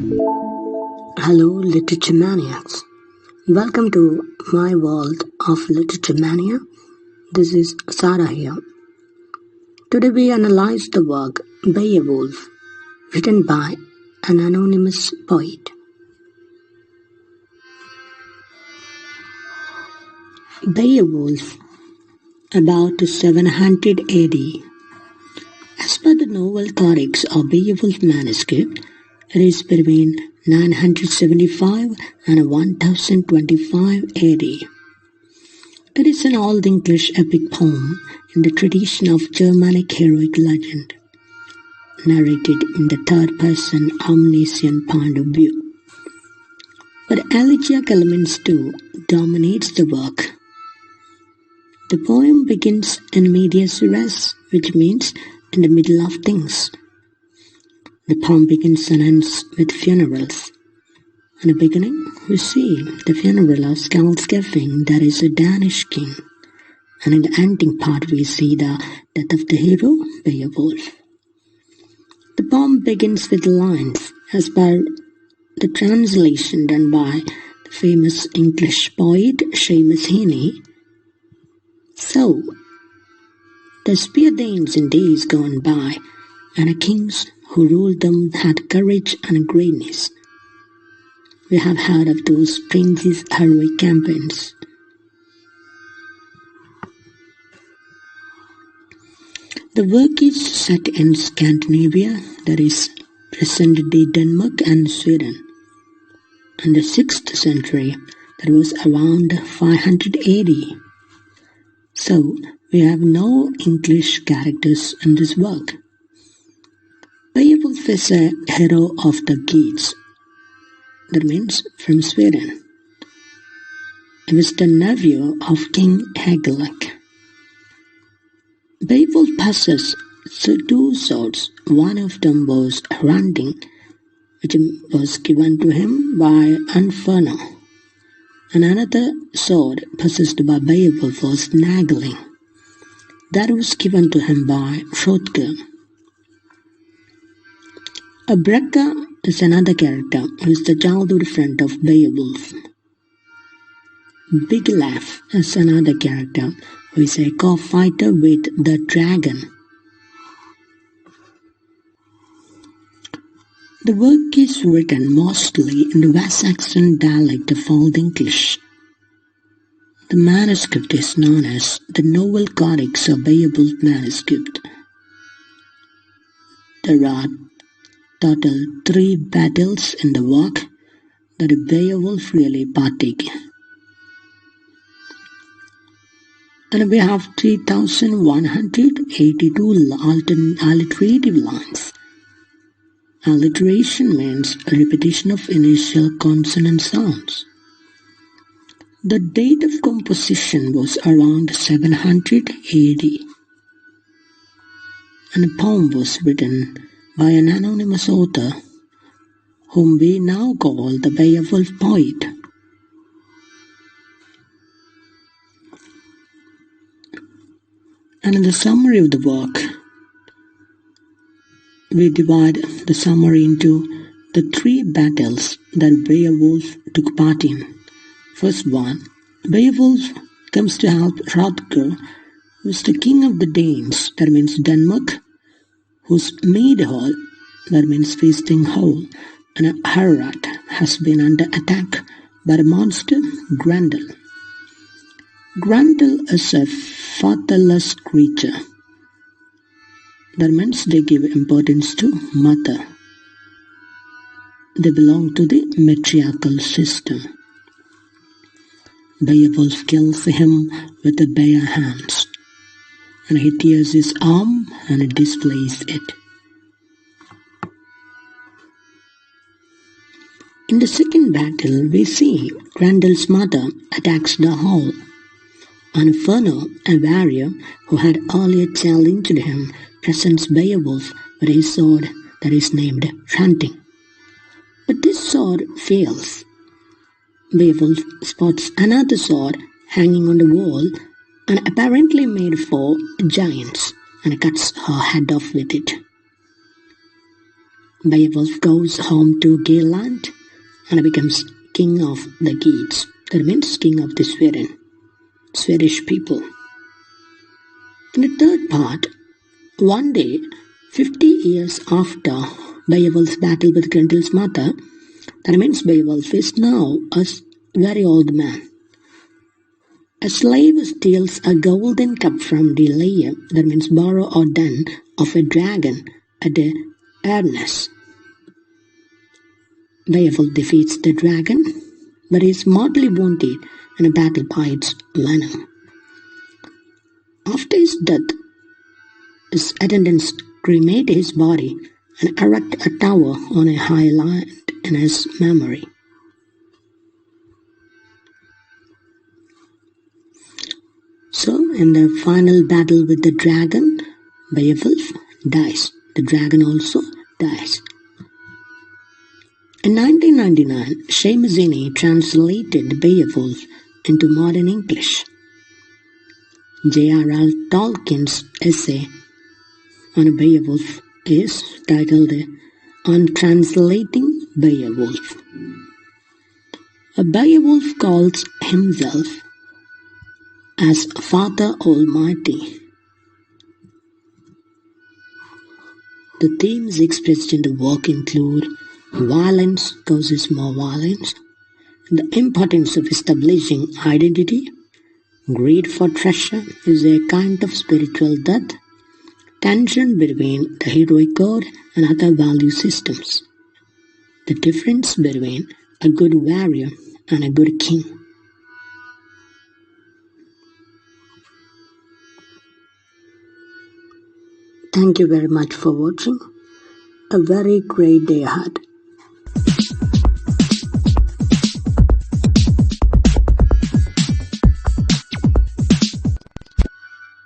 Hello, literature maniacs. Welcome to my world of literature mania. This is Sarah here. Today we analyze the work Beowulf, written by an anonymous poet. Beowulf, about 700 AD. As per the novel Codex or Beowulf manuscript, it is between 975 and 1025 AD. It is an Old English epic poem in the tradition of Germanic heroic legend, narrated in the third-person omniscient point of view. But elegiac elements too dominates the work. The poem begins in medias res, which means in the middle of things. The poem begins and ends with funerals. In the beginning, we see the funeral of Skjalskefing, that is a Danish king. And in the ending part, we see the death of the hero, Beowulf. The poem begins with lines as per the translation done by the famous English poet Seamus Heaney. So, the spear Danes in days gone by, and the kings who ruled them had courage and greatness. We have heard of those princes' heroic campaigns. The work is set in Scandinavia, that is, present-day Denmark and Sweden. In the 6th century, that was around 500 AD. So, we have no English characters in this work. Beowulf is a hero of the Geats, that means from Sweden. He was the nephew of King Hygelac. Beowulf possessed two swords. One of them was Hranding, which was given to him by Unferno, and another sword possessed by Beowulf was Nagling. That was given to him by Hrothgar. A Brekka is another character who is the childhood friend of Beowulf. Beowulf is another character who is a co-fighter with the dragon. The work is written mostly in the West Saxon dialect of Old English. The manuscript is known as the Novel Codex or Beowulf manuscript. There are total 3 battles in the work that Beowulf really partake. And we have 3,182 alliterative lines. Alliteration means a repetition of initial consonant sounds. The date of composition was around 700 AD. And the poem was written by an anonymous author, whom we now call the Beowulf poet. And in the summary of the work, we divide the summary into the 3 battles that Beowulf took part in. First one, Beowulf comes to help Hrothgar, who is the king of the Danes, that means Denmark, whose made hall, that means feasting hall, and Herat has been under attack by the monster Grendel. Grendel is a fatherless creature. That means they give importance to mother. They belong to the matriarchal system. Beowulf kills him with the bare hands, and he tears his arm and displays it. In the second battle, we see Grendel's mother attacks the hall. Unferno, a warrior who had earlier challenged him, presents Beowulf with his sword that is named Hranding. But this sword fails. Beowulf spots another sword hanging on the wall and apparently made for giants, and cuts her head off with it. Beowulf goes home to Geirland and becomes king of the Geats. That means king of the Swedish people. In the third part, one day, 50 years after Beowulf's battle with Grendel's mother, that means Beowulf is now a very old man. A slave steals a golden cup from the lair, that means burrow or den, of a dragon at the Ernest. Beowulf defeats the dragon, but is mortally wounded in a battle by its venom. After his death, his attendants cremate his body and erect a tower on a high land in his memory. So, in the final battle with the dragon, Beowulf dies. The dragon also dies. In 1999, Seamus translated Beowulf into modern English. J.R.R. Tolkien's essay on Beowulf is titled On Translating Beowulf. Beowulf calls himself as Father Almighty. The themes expressed in the work include violence causes more violence, the importance of establishing identity, greed for treasure is a kind of spiritual death, tension between the heroic god and other value systems, the difference between a good warrior and a good king. Thank you very much for watching. A very great day ahead.